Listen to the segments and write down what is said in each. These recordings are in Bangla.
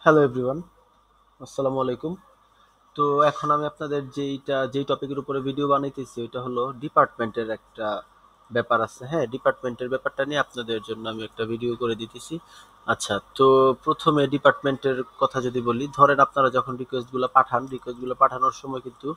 হ্যালো এভরিওয়ান, আসসালামু আলাইকুম। তো এখন আমি আপনাদের যেই টপিকের উপরে ভিডিও বানাইতেছি ওইটা হলো ডিপার্টমেন্টের একটা ব্যাপার আছে। হ্যাঁ, ডিপার্টমেন্টের ব্যাপারটা নিয়ে আপনাদের জন্য আমি একটা ভিডিও করে দিতেছি। আচ্ছা, তো প্রথমে ডিপার্টমেন্টের কথা যদি বলি, ধরেন আপনারা যখন রিকোয়েস্টগুলো পাঠানোর সময় কিন্তু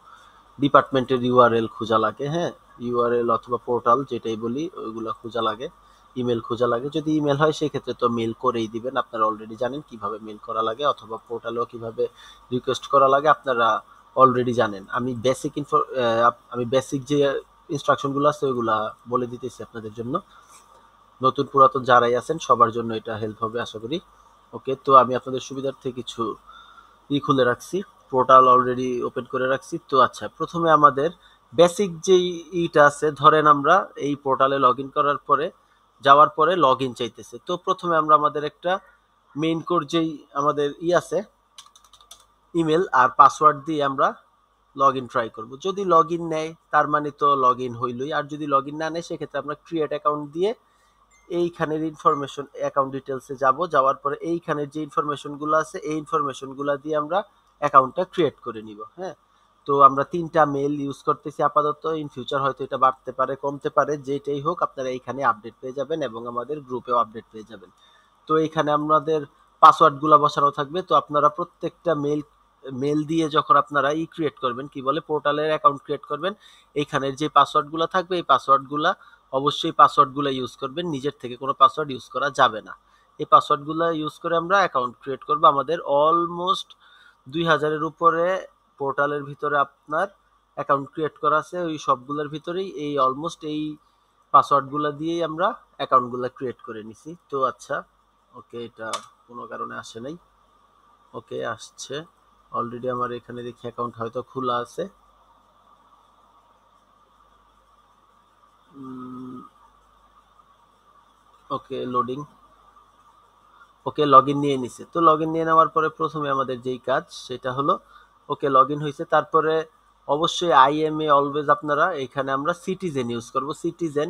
ডিপার্টমেন্টের ইউআরএল খোঁজা লাগে। হ্যাঁ, ইউআরএল অথবা পোর্টাল যেটাই বলি ওইগুলো খোঁজা লাগে, ইমেল খোঁজা লাগে। যদি ইমেল হয় সেই ক্ষেত্রে তো মেল করেই দিবেন, আপনারা অলরেডি জানেন কিভাবে মেল করা লাগে, অথবা পোর্টালেও কিভাবে রিকোয়েস্ট করা লাগে আপনারা অলরেডি জানেন। আমি বেসিক যে ইনস্ট্রাকশনগুলো আছে ওইগুলা বলে দিতেছি আপনাদের জন্য। নতুন পুরাতন যারাই আছেন সবার জন্য এটা হেল্প হবে আশা করি। ওকে, তো আমি আপনাদের সুবিধার্থে কিছু খুলে রাখছি, পোর্টাল অলরেডি ওপেন করে রাখছি। তো আচ্ছা, প্রথমে আমাদের বেসিক যেই ইটা আছে, ধরেন আমরা এই পোর্টালে লগ ইন করার পরে যাওয়ার পরে লগ ইন চাইতেছে। তো প্রথমে আমরা আমাদের একটা মেইন কোড যেই আমাদের আছে, ইমেল আর পাসওয়ার্ড দিয়ে আমরা লগ ইন ট্রাই করবো। যদি লগ ইন নেয় তার মানে তো লগ ইন হইলই, আর যদি লগ ইন না নেয় সেক্ষেত্রে আমরা ক্রিয়েট অ্যাকাউন্ট দিয়ে এইখানের ইনফরমেশন অ্যাকাউন্ট ডিটেলসে যাওয়ার পরে এইখানের যে ইনফরমেশনগুলো আছে এই ইনফরমেশনগুলো দিয়ে আমরা অ্যাকাউন্টটা ক্রিয়েট করে নিব। হ্যাঁ, তো আমরা 3টা মেল ইউজ করতেছি আপাতত, ইন ফিউচার হয়তো এটা বাড়তে পারে কমতে পারে, যেটাই হোক আপনারা এইখানে আপডেট পেয়ে যাবেন এবং আমাদের গ্রুপেও আপডেট পেয়ে যাবেন। তো এইখানে আমাদের পাসওয়ার্ডগুলো বসানো থাকবে। তো আপনারা প্রত্যেকটা মেল দিয়ে যখন আপনারা ক্রিয়েট করবেন, কি বলে, পোর্টালের অ্যাকাউন্ট ক্রিয়েট করবেন, এইখানের যে পাসওয়ার্ডগুলো থাকবে এই পাসওয়ার্ডগুলা অবশ্যই পাসওয়ার্ডগুলো ইউজ করবেন, নিজের থেকে কোনো পাসওয়ার্ড ইউজ করা যাবে না। এই পাসওয়ার্ডগুলো ইউজ করে আমরা অ্যাকাউন্ট ক্রিয়েট করব। আমাদের অলমোস্ট 2000-এর উপরে পোর্টালের ভিতরে আপনার অ্যাকাউন্ট ক্রিয়েট করা আছে, ওই সবগুলোর ভিতরেই এই অলমোস্ট এই পাসওয়ার্ডগুলো দিয়েই আমরা অ্যাকাউন্টগুলো ক্রিয়েট করে নিছি। তো আচ্ছা, ওকে, এটা কোনো কারণে আসে নাই। ওকে, আসছে অলরেডি। আমার এখানে দেখি অ্যাকাউন্ট হয়তো খোলা আছে। ওকে, লোডিং। ওকে, লগ ইন নিয়ে নিছে। তো লগ ইন নিয়ে নেওয়ার পরে প্রথমে আমাদের যেই কাজ সেটা হলো, ওকে লগ ইন হয়েছে, তারপরে অবশ্যই আইএমএ অলওয়েজ আপনারা এখানে আমরা সিটিজেন ইউজ করব। সিটিজেন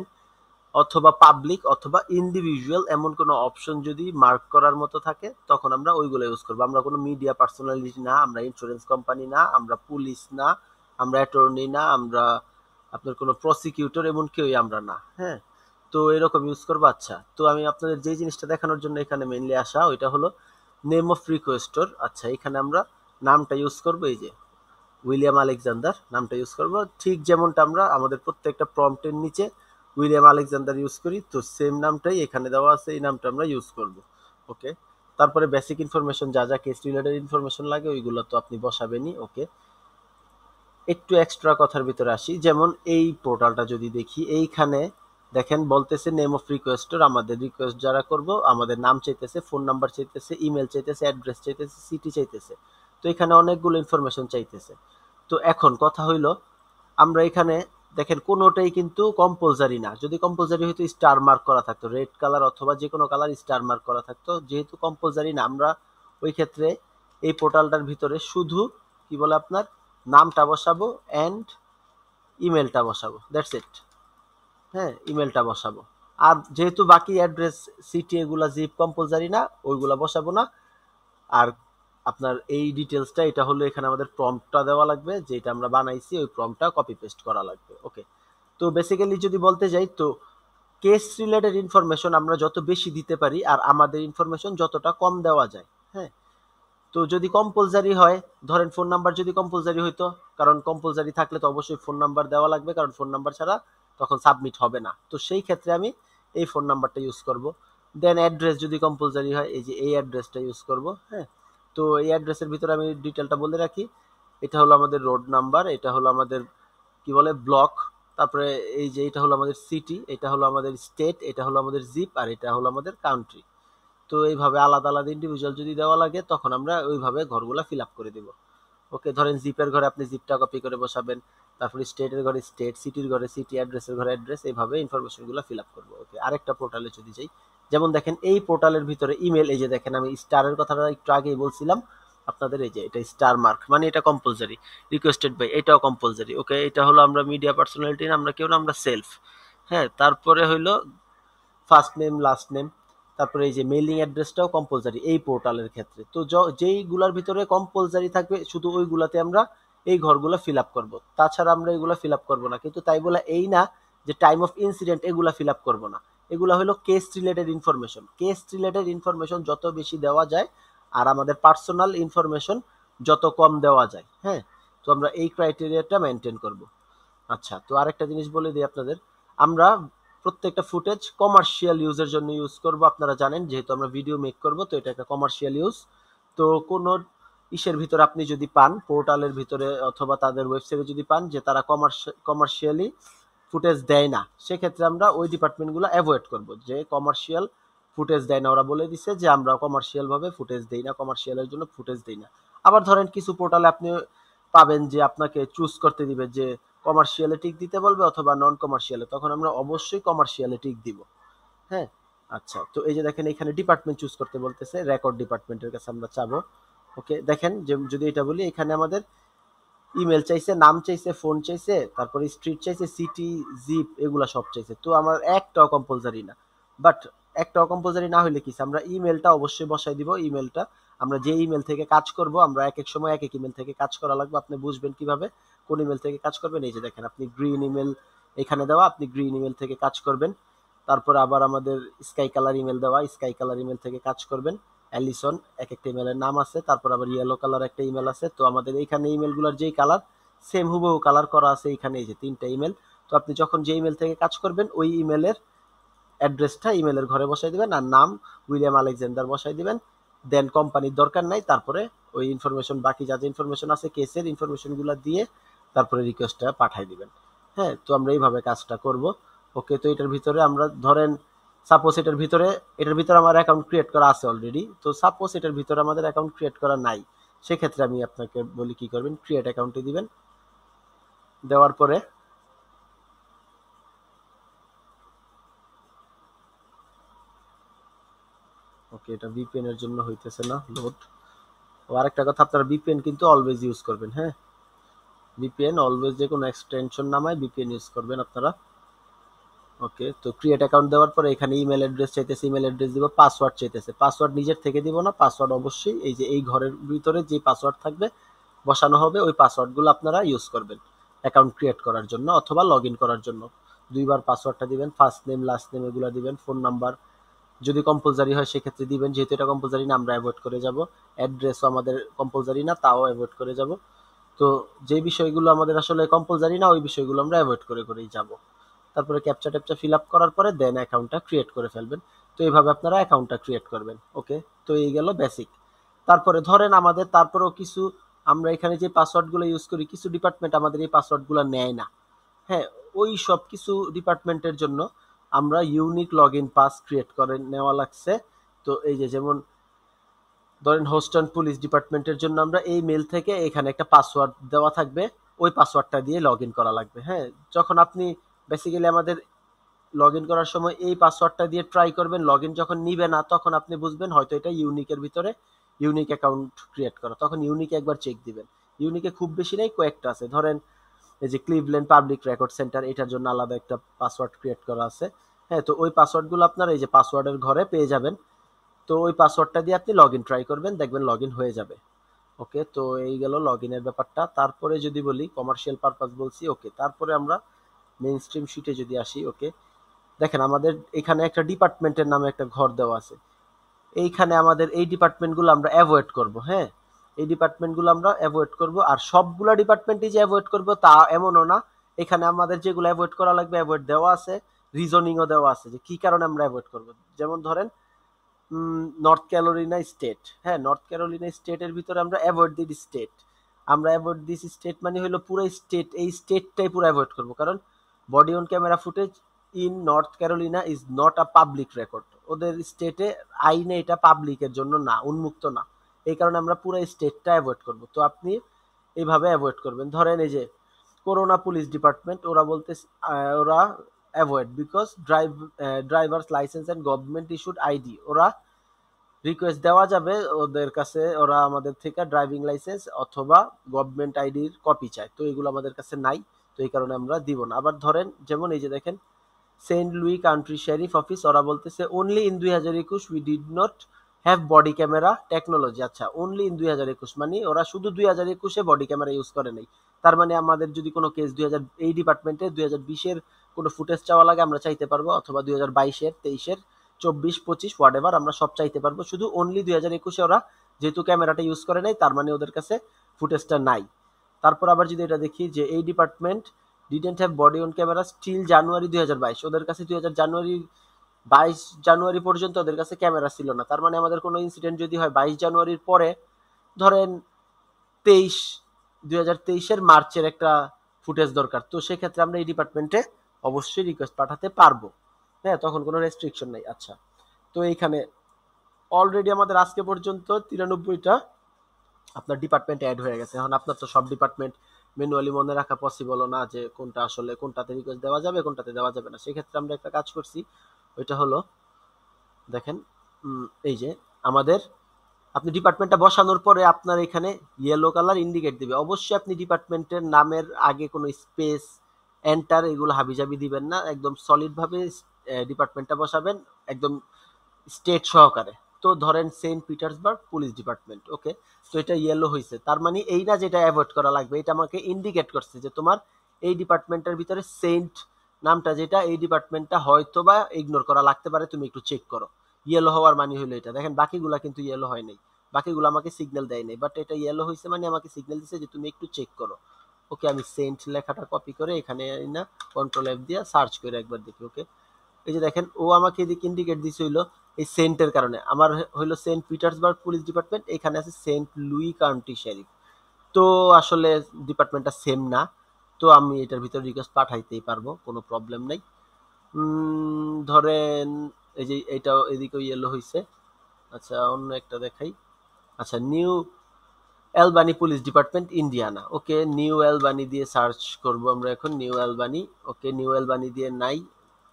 অথবা পাবলিক অথবা ইন্ডিভিজুয়াল এমন কোনো অপশন যদি মার্ক করার মতো থাকে তখন আমরা ওইগুলো ইউজ করবো। আমরা কোনো মিডিয়া পার্সোনালিটি না, আমরা ইন্স্যুরেন্স কোম্পানি না, আমরা পুলিশ না, আমরা অ্যাটর্নি না, আমরা আপনার কোনো প্রসিকিউটর এমন কেউই আমরা না। হ্যাঁ, তো এরকম ইউজ করবো। আচ্ছা, তো আমি আপনাদের যে জিনিসটা দেখানোর জন্য এখানে মেইনলি আসা ওইটা হলো নেম অফ রিকোয়েস্টর। আচ্ছা, এখানে আমরা নামটা ইউজ করবো, এই যে উইলিয়াম আলেকজান্ডার নামটা ইউজ করব, ঠিক যেমনটা আমরা আমাদের প্রত্যেকটা প্রম্পটের নিচে উইলিয়াম আলেকজান্ডার ইউজ করি, তো সেম নামটাই এখানে দেওয়া আছে, এই নামটা আমরা ইউজ করব। ওকে, তারপরে বেসিক ইনফরমেশন যা যা কেস রিলেটেড ইনফরমেশন লাগে ওইগুলো তো আপনি বসাবেনই। ওকে, একটু এক্সট্রা কথার ভিতরে আসি, যেমন এই পোর্টালটা যদি দেখি, এইখানে দেখেন বলতেছে নেম অফ রিকোয়েস্টর, আমাদের রিকোয়েস্ট যারা করব আমাদের নাম চাইতেছে, ফোন নাম্বার চাইতেছে, ইমেল চাইতেছে, অ্যাড্রেস চাইতেছে, সিটি চাইতেছে। তো এখানে অনেকগুলো ইনফরমেশন চাইতেছে। তো এখন কথা হইলো, আমরা এখানে দেখেন কোনোটাই কিন্তু কম্পালসারি না। যদি কম্পালসারি হইতো স্টার মার্ক করা থাকতো, রেড কালার অথবা যে কোনো কালার স্টার মার্ক করা থাকতো। যেহেতু কম্পালসারি না, আমরা ওই ক্ষেত্রে এই পোর্টালটার ভিতরে শুধু কি বলে আপনার নামটা বসাবো অ্যান্ড ইমেলটা বসাবো, দ্যাটস ইট। হ্যাঁ, ইমেলটা বসাবো। আর যেহেতু বাকি অ্যাড্রেস, সিটি এগুলা জিপ কম্পালসারি না, ওইগুলা বসাবো না। আর আপনার এই ডিটেলসটা এটা হলো, এখানে আমাদের প্রম্পটটা দেওয়া লাগবে, যেটা আমরা বানাইছি ওই প্রম্পটটা কপি পেস্ট করা লাগবে। ওকে, তো বেসিক্যালি যদি বলতে যাই, তো কেস রিলেটেড ইনফরমেশন আমরা যত বেশি দিতে পারি আর আমাদের ইনফরমেশন যতটা কম দেওয়া যায়। হ্যাঁ, তো যদি কম্পালসারি হয়, ধরেন ফোন নাম্বার যদি কম্পালসারি হইতো, কারণ কম্পালসারি থাকলে তো অবশ্যই ফোন নাম্বার দেওয়া লাগবে, কারণ ফোন নাম্বার ছাড়া তখন সাবমিট হবে না। তো সেই ক্ষেত্রে আমি এই ফোন নাম্বারটা ইউজ করব। দেন অ্যাড্রেস যদি কম্পালসারি হয়, এই যে এই অ্যাড্রেসটা ইউজ করব। হ্যাঁ, তো এই অ্যাড্রেসের ভিতরে আমি ডিটেলটা বলে রাখি। এটা হলো আমাদের রোড নাম্বার, এটা হলো আমাদের কি বলে ব্লক, তারপরে এই যে এটা হলো আমাদের সিটি, এটা হলো আমাদের স্টেট, এটা হলো আমাদের জিপ, আর এটা হলো আমাদের কান্ট্রি। তো এইভাবে আলাদা আলাদা ইন্ডিভিজুয়াল যদি দেওয়া লাগে তখন আমরা ওইভাবে ঘরগুলা ফিল আপ করে দিব। ওকে, ধরেন জিপের ঘরে আপনি জিপটা কপি করে বসাবেন, তারপরে স্টেটের ঘরে স্টেট, সিটির ঘরে সিটি, অ্যাড্রেসের ঘরে অ্যাড্রেস, এইভাবে ইনফরমেশনগুলো ফিল আপ করবো। ওকে, আরেকটা পোর্টালে যদি যাই, যেমন দেখেন এই পোর্টালের ভিতরে ইমেল, এই যে দেখেন আমি স্টারের কথাটা একটু আগেই বলছিলাম আপনাদের, এই যে এটা স্টার মার্ক মানে এটা কম্পালসারি, রিকোয়েস্টেড বাই এটাও কম্পালসারি। ওকে, এটা হলো আমরা মিডিয়া পার্সোনালিটি না, আমরা কেউ না, আমরা সেলফ। হ্যাঁ, তারপরে হইলো ফার্স্ট নেম লাস্ট নেম, তারপরে এই যে মেইলিং অ্যাড্রেসটাও কম্পালসারি এই পোর্টালের ক্ষেত্রে। তো যেইগুলার ভিতরে কম্পালসারি থাকবে শুধু ওইগুলাতে আমরা এই ঘরগুলা ফিল আপ করবো, তাছাড়া আমরা এগুলা ফিল আপ করবো না। কিন্তু তাই বলে এই না যে টাইম অফ ইনসিডেন্ট এগুলা ফিল আপ করবো না। এগুলা হলো case related information. Case related information যত বেশি দেওয়া যায় আর আমাদের পার্সোনাল ইনফরমেশন যত কম দেওয়া যায়, হ্যাঁ, তো আমরা এই ক্রাইটেরিয়াটা মেনটেন করব। আচ্ছা, তো আরেকটা জিনিস বলে দিই আপনাদের, আমরা প্রত্যেকটা ফুটেজ কমার্শিয়াল ইউজের জন্য ইউজ করব। আপনারা জানেন যেহেতু আমরা ভিডিও মেক করব, তো এটা একটা কমার্শিয়াল ইউজ। তো কোনো ইসের ভিতরে আপনি যদি পান, পোর্টালের ভিতরে অথবা তাদের ওয়েবসাইটে যদি পান যে তারা কমার্শিয়ালি ফুটেজ দেয় না, সেক্ষেত্রে আমরা ওই ডিপার্টমেন্টগুলো অ্যাভয়েড করব। যে কমার্শিয়াল ফুটেজ দেয় না, ওরা বলে দিছে যে আমরা কমার্শিয়াল ভাবে ফুটেজ দেই না, কমার্শিয়ালের জন্য ফুটেজ দেই না। আবার ধরেন কিছু পোর্টালে আপনি পাবেন যে আপনাকে চুজ করতে দিবে যে কমার্শিয়ালে টিক দিতে বলবে অথবা নন কমার্শিয়ালে, তখন আমরা অবশ্যই কমার্শিয়ালে টিক দিব। হ্যাঁ, আচ্ছা, তো এই যে দেখেন এখানে ডিপার্টমেন্ট চুজ করতে বলতেছে, রেকর্ড ডিপার্টমেন্টের কাছে আমরা চাবো। ওকে, দেখেন যে যদি এটা বলি, এখানে আমাদের ইমেল চাইছে, নাম চাইছে, ফোন চাইছে, তারপরে স্ট্রিট চাইছে, সিটি, জিপ, এগুলা সব চাইছে। তো আমার একটাও কম্পালসারি না। বাট একটাও কম্পালসারি না হইলে কি, আমরা ইমেলটা অবশ্যই বসাই দিব। ইমেলটা আমরা যে ইমেল থেকে কাজ করব, আমরা এক এক সময় এক এক ইমেল থেকে কাজ করা লাগবে। আপনি বুঝবেন কিভাবে কোন ইমেল থেকে কাজ করবেন। এই যে দেখেন আপনি গ্রিন ইমেল এখানে দেওয়া, আপনি গ্রিন ইমেল থেকে কাজ করবেন। তারপরে আবার আমাদের স্কাই কালার ইমেল দেওয়া, স্কাই কালার ইমেল থেকে কাজ করবেন। অ্যালিসন, এক একটা ইমেলের নাম আছে। তারপর আবার ইয়েলো কালার একটা ইমেল আছে। তো আমাদের এইখানে ইমেলগুলোর যেই কালার সেম হুবহু কালার করা আছে এইখানে, এই যে 3টা ইমেল। তো আপনি যখন যে ইমেল থেকে কাজ করবেন ওই ইমেলের অ্যাড্রেসটা ইমেলের ঘরে বসাই দিবেন আর নাম উইলিয়াম আলেকজান্ডার বসাই দিবেন। দেন কোম্পানির দরকার নাই, তারপরে ওই ইনফরমেশন বাকি যা যা ইনফরমেশন আছে কেসের ইনফরমেশনগুলো দিয়ে তারপরে রিকোয়েস্টটা পাঠাই দিবেন। হ্যাঁ, তো আমরা এইভাবে কাজটা করব। ওকে, তো এটার ভিতরে আমরা ধরেন সাপোজ এটার ভিতরে আমার অ্যাকাউন্ট ক্রিয়েট করা আছে অলরেডি। তো সাপোজ এটার ভিতরে আমাদের অ্যাকাউন্ট ক্রিয়েট করা নাই, সেক্ষেত্রে আমি আপনাকে বলি কি করবেন, ক্রিয়েট অ্যাকাউন্টে দিবেন। দেওয়ার পরে ওকে, এটা ভিপিএন এর জন্য হইতেছে না লোড। ও আরেকটা কথা, আপনারা ভিপিএন কিন্তু অলওয়েজ ইউজ করবেন। হ্যাঁ, ভিপিএন অলওয়েজ যে কোনো এক্সটেনশন নামায় ভিপিএন ইউজ করবেন আপনারা। ওকে, তো ক্রিয়েট অ্যাকাউন্ট দেওয়ার পরে এখানে ইমেল অ্যাড্রেস চাইতেছে, ইমেল অ্যাড্রেস দিব। পাসওয়ার্ড চাইতেছে, পাসওয়ার্ড নিজের থেকে দিব না, পাসওয়ার্ড অবশ্যই এই যে এই ঘরের ভিতরে যে পাসওয়ার্ড থাকবে বসানো হবে ওই পাসওয়ার্ডগুলো আপনারা ইউজ করবেন অ্যাকাউন্ট ক্রিয়েট করার জন্য অথবা লগ ইন করার জন্য। দুইবার পাসওয়ার্ডটা দিবেন, ফার্স্ট নেম লাস্ট নেম এগুলো দিবেন। ফোন নাম্বার যদি কম্পালসারি হয় সেক্ষেত্রে দিবেন, যেহেতু এটা কম্পালসারি না আমরা অ্যাভয়েড করে যাব। অ্যাড্রেসও আমাদের কম্পালসারি না, তাও অ্যাভয়েড করে যাব। তো যে বিষয়গুলো আমাদের আসলে কম্পালসারি না ওই বিষয়গুলো আমরা অ্যাভয়েড করে করেই যাব। তারপরে ক্যাপচা ট্যাপচা ফিল আপ করার পরে দেন অ্যাকাউন্টটা ক্রিয়েট করে ফেলবেন। তো এইভাবে আপনারা অ্যাকাউন্টটা ক্রিয়েট করবেন। ওকে, তো এই গেল বেসিক। তারপরে ধরেন আমাদের তারপরেও কিছু, আমরা এখানে যে পাসওয়ার্ডগুলো ইউজ করি কিছু ডিপার্টমেন্ট আমাদের এই পাসওয়ার্ডগুলো নেয় না। হ্যাঁ, ওই সব কিছু ডিপার্টমেন্টের জন্য আমরা unique log in pass create করে নেওয়া লাগছে। তো এই যে যেমন ধরেন হোস্ট অ্যান্ড পুলিশ ডিপার্টমেন্টের জন্য আমরা এই মেল থেকে এখানে একটা পাসওয়ার্ড দেওয়া থাকবে, ওই পাসওয়ার্ডটা দিয়ে লগ ইন করা লাগবে। হ্যাঁ, যখন আপনি বেসিক্যালি আমাদের লগ ইন করার সময় এই পাসওয়ার্ডটা দিয়ে ট্রাই করবেন, লগ ইন যখন নিবে না তখন আপনি বুঝবেন হয়তো এটা ইউনিকের ভিতরে ইউনিক অ্যাকাউন্ট ক্রিয়েট করা, তখন ইউনিকে একবার চেক দিবেন। ইউনিকে খুব বেশি নেই, কয়েকটা আছে। ধরেন এই যে ক্লিভল্যান্ড পাবলিক রেকর্ড সেন্টার, এটার জন্য আলাদা একটা পাসওয়ার্ড ক্রিয়েট করা আছে। হ্যাঁ, তো ওই পাসওয়ার্ডগুলো আপনারা এই যে পাসওয়ার্ডের ঘরে পেয়ে যাবেন। তো ওই পাসওয়ার্ডটা দিয়ে আপনি লগ ইন ট্রাই করবেন, দেখবেন লগ ইন হয়ে যাবে। ওকে, তো এই গেল লগ ইনের ব্যাপারটা। তারপরে যদি বলি কমার্শিয়াল পারপাস বলছি। ওকে, তারপরে আমরা মেইন স্ট্রিম শিটে যদি আসি। ওকে, দেখেন আমাদের এখানে একটা ডিপার্টমেন্টের নামে একটা ঘর দেওয়া আছে। এইখানে আমাদের এই ডিপার্টমেন্টগুলো আমরা অ্যাভয়েড করব। হ্যাঁ, এই ডিপার্টমেন্টগুলো আমরা অ্যাভয়েড করব। আর সবগুলা ডিপার্টমেন্টই যে অ্যাভয়েড করব তা এমনও না। এখানে আমাদের যেগুলো অ্যাভয়েড করা লাগবে অ্যাভয়েড দেওয়া আছে, রিজনিংও দেওয়া আছে যে কি কারণে আমরা অ্যাভয়েড করব। যেমন ধরেন নর্থ ক্যারোলিনা স্টেট। হ্যাঁ, নর্থ ক্যারোলিনা স্টেটের ভিতরে আমরা অ্যাভয়েড দিই স্টেট। আমরা অ্যাভয়েড দিস স্টেট মানে হলো পুরো স্টেট, এই স্টেটটাই পুরো অ্যাভয়েড করবো, কারণ body on camera footage in North Carolina is not a public record. ওদের স্টেটে আইনে এটা পাবলিকের জন্য না, উন্মুক্ত না। এই কারণে আমরা পুরো স্টেটটা অ্যাভয়েড করব। তো আপনি এইভাবে অ্যাভয়েড করবেন। ধরেন এই যে করোনা পুলিশ ডিপার্টমেন্ট, ওরা বলতে ওরা avoid because driver's license and government issued ID. ওরা রিকোয়েস্ট দেওয়া যাবে ওদের কাছে, ওরা আমাদের থেকে ড্রাইভিং লাইসেন্স অথবা গভর্নমেন্ট আইডির কপি চায়, তো এগুলো আমাদের কাছে নাই, তো এই কারণে আমরা দিব না। আবার ধরেন যেমন এই যে দেখেন Saint Louis country sheriff office, ওরা বলতেছে only in 2021 we did not have body camera technology. আচ্ছা, অনলি ইন 2021 মানে ওরা শুধু 2021-এ বডি ক্যামেরা ইউজ করে নাই। তার মানে আমাদের যদি কোনো কেস 2000 এই ডিপার্টমেন্টে 2020-এর কোনো ফুটেজ চাওয়া লাগে আমরা চাইতে পারবো, অথবা 2022-এর, 23-এর, 24, 25 হোয়াট এভার আমরা সব চাইতে পারবো। শুধু অনলি 2021-এ ওরা যেহেতু ক্যামেরাটা ইউজ করে নাই, তার মানে ওদের কাছে ফুটেজটা নাই। তারপর আবার যদি এটা দেখি যে এই department didn't have body on camera still January 2022, ওদের কাছে 22 জানুয়ারি পর্যন্ত ওদের কাছে ক্যামেরা ছিল না। তার মানে আমাদের কোনো ইনসিডেন্ট যদি হয় 22 জানুয়ারির পরে, ধরেন 23 2023-এর মার্চের একটা ফুটেজ দরকার, তো সেক্ষেত্রে আমরা এই ডিপার্টমেন্টে অবশ্যই রিকোয়েস্ট পাঠাতে পারবো। হ্যাঁ, তখন কোনো রেস্ট্রিকশন নেই। আচ্ছা, তো এইখানে অলরেডি আমাদের আজকে পর্যন্ত 93টা আপনার ডিপার্টমেন্ট অ্যাড হয়ে গেছে। এখন আপনার তো সব ডিপার্টমেন্ট ম্যানুয়ালি মনে রাখা পসিবল না, যে কোনটা আসলে কোনটাতে রিকোয়েস্ট দেওয়া যাবে কোনটাতে দেওয়া যাবে না। সেক্ষেত্রে আমরা একটা কাজ করছি, ওইটা হলো দেখেন, এই যে আমাদের আপনি ডিপার্টমেন্টটা বসানোর পরে আপনার এখানে ইয়েলো কালার ইন্ডিকেট দিবে। অবশ্যই আপনি ডিপার্টমেন্টের নামের আগে কোনো স্পেস, এন্টার এগুলো হাবিজাবি দিবেন না, একদম সলিড ভাবে ডিপার্টমেন্টটা বসাবেন, একদম স্টেট সহকারে। তো ধরেন সেন্ট পিটার্সবার্গ পুলিশ ডিপার্টমেন্ট, ওকে। তো এটা ইয়েলো হয়েছে, তার মানে এই না যেটা অ্যাভয়েড করা লাগবে, এটা আমাকে ইন্ডিকেট করছে যে তোমার এই ডিপার্টমেন্টের ভিতরে সেন্ট নামটা যেটা, এই ডিপার্টমেন্টটা হয়তো বা ইগনোর করা লাগতে পারে, তুমি একটু চেক করো। ইয়েলো হওয়ার মানে হলো এটা। দেখেন বাকিগুলা কিন্তু ইয়েলো হয় নাই, বাকিগুলো আমাকে সিগন্যাল দেয় নাই, বাট এটা ইয়েলো হয়েছে মানে আমাকে সিগন্যাল দিচ্ছে যে তুমি একটু চেক করো। ওকে, আমি সেন্ট লেখাটা কপি করে এখানে না কন্ট্রোল এফ দিয়ে সার্চ করে একবার দেখি। ওকে, এই যে দেখেন ও আমাকে এদিকে ইন্ডিকেট দিছে হইলো এই সেন্টের কারণে। আমার হইলো সেন্ট পিটার্সবার্গ পুলিশ ডিপার্টমেন্ট, এখানে আছে সেন্ট লুই কাউন্টি শেরিফ। তো আসলে ডিপার্টমেন্টটা সেম না, তো আমি এটার ভিতরে রিকোয়েস্ট পাঠাইতেই পারবো, কোনো প্রবলেম নাই। ধরেন এই যে এটা এদিকে ইয়েলো হয়েছে। আচ্ছা, অন্য একটা দেখাই। আচ্ছা, New Albany police department Indiana. Okay, New Albany দিয়ে সার্চ করব আমরা এখন, New Albany. Okay, New Albany দিয়ে নাই,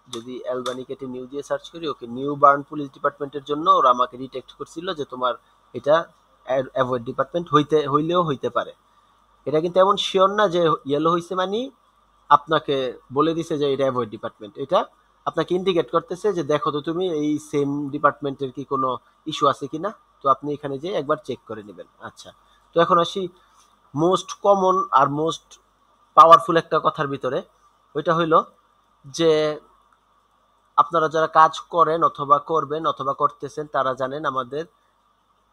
যদি অ্যালবানি কেটে নিউ দিয়ে সার্চ করি, ওকে, নিউ বার্ন পুলিশ ডিপার্টমেন্টের জন্য ওরা আমাকে ডিটেক্ট করছিল যে তোমার এটা অ্যাভয়েড ডিপার্টমেন্ট হইলেও হইতে পারে। এটা কিন্তু এমন শিওর না যে ইয়েলো হয়েছে মানে আপনাকে বলে দিছে যে এটা অ্যাভয়েড ডিপার্টমেন্ট। এটা আপনাকে ইন্ডিকেট করতেছে যে দেখো তো তুমি এই সেম ডিপার্টমেন্টের কি কোনো ইস্যু আছে কিনা, তো আপনি এখানে যে একবার চেক করে নেবেন। আচ্ছা, তো এখন আসি মোস্ট কমন আর মোস্ট পাওয়ারফুল একটা কথার ভিতরে, ওইটা হইল যে আপনারা যারা কাজ করেন অথবা করবেন অথবা করতেছেন তারা জানেন আমাদের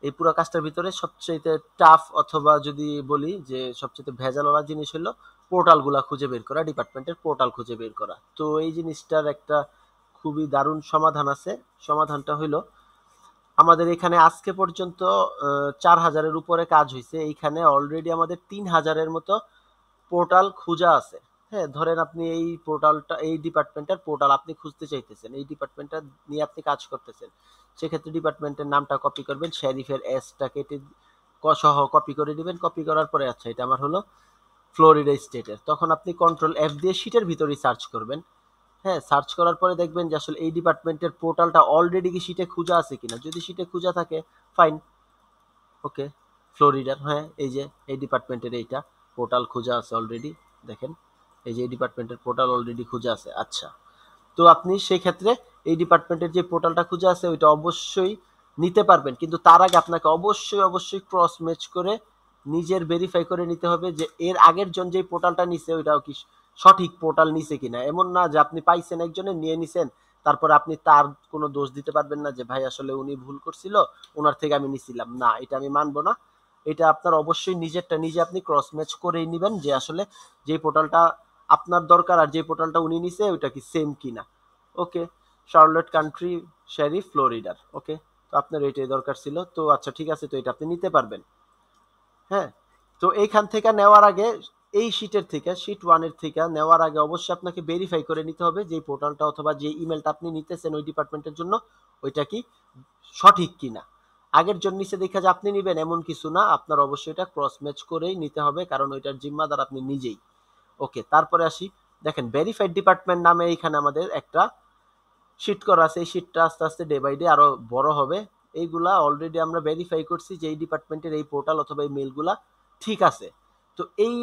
এই পুরো কাজটার ভিতরে সবচেয়ে টাফ, অথবা যদি বলি যে সবচেয়ে ভেজালওয়ালা জিনিস হলো পোর্টালগুলা খুঁজে বের করা, ডিপার্টমেন্টের পোর্টাল খুঁজে বের করা। তো এই জিনিসটার একটা খুবই দারুণ সমাধান আছে। সমাধানটা হইলো আমাদের এখানে আজকে পর্যন্ত 4000-এর উপরে কাজ হয়েছে, এইখানে অলরেডি আমাদের 3000-এর মতো পোর্টাল খোঁজা আছে। হ্যাঁ, ধরেন আপনি এই পোর্টালটা, এই ডিপার্টমেন্টের পোর্টাল আপনি খুঁজতে চাইতেছেন, এই ডিপার্টমেন্টটা নিয়ে আপনি কাজ করতেছেন, সেক্ষেত্রে ডিপার্টমেন্টের নামটা কপি করবেন, শেরিফের এসটা কেটে সহ কপি করে দিবেন। কপি করার পরে আচ্ছা এটা আমার হলো ফ্লোরিডা স্টেটের, তখন আপনি কন্ট্রোল এফ দিয়ে শিটের ভিতরেই সার্চ করবেন। হ্যাঁ, সার্চ করার পরে দেখবেন যে আসলে এই ডিপার্টমেন্টের পোর্টালটা অলরেডি কি শিটে খোঁজা আছে কিনা। যদি শিটে খোঁজা থাকে ফাইন, ওকে, ফ্লোরিডার, হ্যাঁ এই যে এই ডিপার্টমেন্টের এইটা পোর্টাল খোঁজা আছে অলরেডি। দেখেন এই যে এই ডিপার্টমেন্টের পোর্টাল অলরেডি খোঁজা আছে। আচ্ছা, তো আপনি সেই ক্ষেত্রে এই ডিপার্টমেন্টের যে পোর্টালটা খুঁজে আছে ওইটা অবশ্যই নিতে পারবেন, কিন্তু তার আগে আপনাকে অবশ্যই ক্রস ম্যাচ করে নিজের ভেরিফাই করে নিতে হবে যে এর আগের জন যে পোর্টালটা নিছে ওইটাও কি সঠিক পোর্টাল নিছে কিনা। এমন না যে আপনি পাইছেন একজনে নিয়ে নিছেন, তারপরে আপনি তার কোনো দোষ দিতে পারবেন না যে ভাই আসলে উনি ভুল করছিল, ওনার থেকে আমি নিছিলাম না, এটা আমি মানবো না। এটা আপনার অবশ্যই নিজেরটা নিজে আপনি ক্রস ম্যাচ করেই নেবেন যে আসলে যে পোর্টালটা আপনার দরকার আর যে পোর্টালটা উনি নিছে ওইটা কি সেম কিনা। ওকে, শার্লট কান্ট্রি শেরিফ ফ্লোরিডার। ওকে, তো আপনার এটাই দরকার ছিল, তো আচ্ছা ঠিক আছে, তো এটা আপনি নিতে পারবেন। হ্যাঁ, তো এইখান থেকে নেওয়ার আগে এই শিটের থেকে শিট 1-এর থেকে নেওয়ার আগে অবশ্যই আপনাকে ভেরিফাই করে নিতে হবে যে পোর্টালটা অথবা যে ইমেলটা আপনি নিতেছেন ওই ডিপার্টমেন্টের জন্য ওইটা কি সঠিক কিনা। আগের জন নিচে দেখা যে আপনি নিবেন এমন কিছু না, আপনার অবশ্যই এটা ক্রস ম্যাচ করেই নিতে হবে, কারণ ওইটার জিম্মাদার আপনি নিজেই। ওকে, তারপরে আসি, দেখেন ভেরিফাইড ডিপার্টমেন্ট নামে এইখানে আমাদের একটা শিট করা আছে, এই শিটটা আস্তে আস্তে ডে বাই ডে আরো বড় হবে। এইগুলা অলরেডি আমরা ভেরিফাই করছি যে এই ডিপার্টমেন্টের এই পোর্টাল অথবা এই মেলগুলা ঠিক আছে। তো এই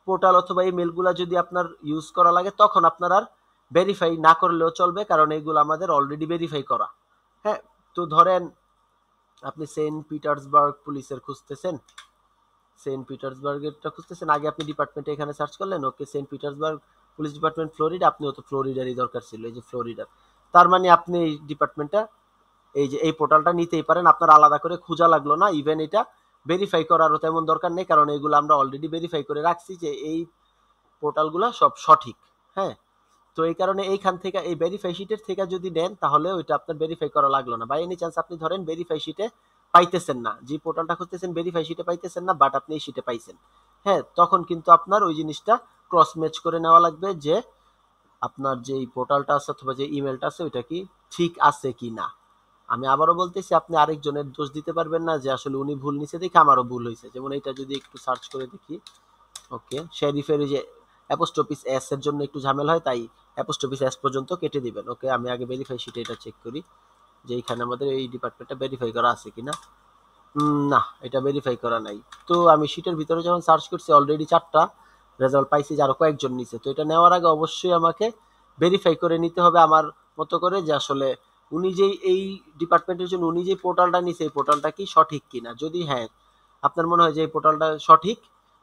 পোর্টাল অথবা এই মেলগুলা যদি আপনার ইউজ করা লাগে তখন আপনার আর ভেরিফাই না করলেও চলবে, কারণ এইগুলো আমাদের অলরেডি ভেরিফাই করা। হ্যাঁ, তো ধরেন আপনি সেন্ট পিটার্সবার্গ পুলিশের খুঁজতেছেন, সেন্ট পিটার্সবার্গেরটা খুঁজতেছেন, আগে আপনি ডিপার্টমেন্টে এখানে সার্চ করলেন, okay Saint Petersburg police department Florida, আপনিও তো ফ্লোরিডারই দরকার ছিল, এই যে ফ্লোরিডার। তার মানে আপনি এই ডিপার্টমেন্টটা, এই যে এই পোর্টালটা নিতেই পারেন, আপনার আলাদা করে খোঁজা লাগলো না। ইভেন এটা ভেরিফাই করারও তেমন দরকার নেই, কারণ এইগুলো আমরা অলরেডি ভেরিফাই করে রাখছি যে এই পোর্টালগুলো সব সঠিক। হ্যাঁ, তো এই কারণে এইখান থেকে এই ভেরিফাই শিটের থেকে যদি নেন তাহলে ওইটা আপনার ভেরিফাই করা লাগলো না। বাই এনি চান্স আপনি ধরেন ভেরিফাই শিটে পাইতেছেন না, যে পোর্টালটা খুঁজতেছেন ভেরিফাই শিটে পাইতেছেন না, বাট আপনি এই শিটে পাইছেন, হ্যাঁ, তখন কিন্তু আপনার ওই জিনিসটা ক্রস ম্যাচ করে নেওয়া লাগবে যে আপনার যে পোর্টালটা আছে অথবা যে ইমেলটা আছে ওইটা কি ঠিক আছে কি না। আমি আবারও বলতেছি, আপনি আরেকজনের দোষ দিতে পারবেন না যে আসলে উনি ভুল নিছে দেখে আমারও ভুল হয়েছে। যেমন এটা যদি একটু সার্চ করে দেখি, ওকে শেরিফের যে অ্যাপোস্ট্রোপিস এস এর জন্য একটু ঝামেলা হয়, তাই অ্যাপোস্ট্রোপিস এস পর্যন্ত কেটে দিবেন। ওকে, আমি আগে ভেরিফাই শিটে এটা চেক করি যে এইখানে আমাদের এই ডিপার্টমেন্টটা ভেরিফাই করা আছে কিনা। না, এটা ভেরিফাই করা নাই। তো আমি শিটের ভিতরে যখন সার্চ করছি অলরেডি 4টা রেজাল্ট পাইছি যে আরো কয়েকজন নিছে। তো এটা নেওয়ার আগে অবশ্যই আমাকে ভেরিফাই করে নিতে হবে আমার মতো করে যে আসলে উনি যেই এই ডিপার্টমেন্টের জন্য উনি যে পোর্টালটা নিছে এই পোর্টালটা কি সঠিক কিনা। যদি হ্যাঁ আপনার মনে হয় যে এই পোর্টালটা সঠিক,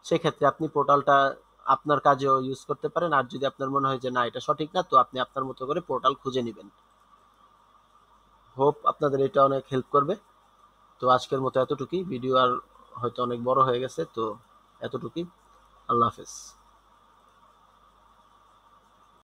সেক্ষেত্রে আপনি পোর্টালটা আপনার কাজেও ইউজ করতে পারেন। আর যদি আপনার মনে হয় যে না এটা সঠিক না, তো আপনি আপনার মতো করে পোর্টাল খুঁজে নেবেন। হোপ আপনাদের এটা অনেক হেল্প করবে। তো আজকের মতো এতটুকুই, ভিডিও আর হয়তো অনেক বড় হয়ে গেছে, তো এতটুকুই। আল্লাহ হাফেজ।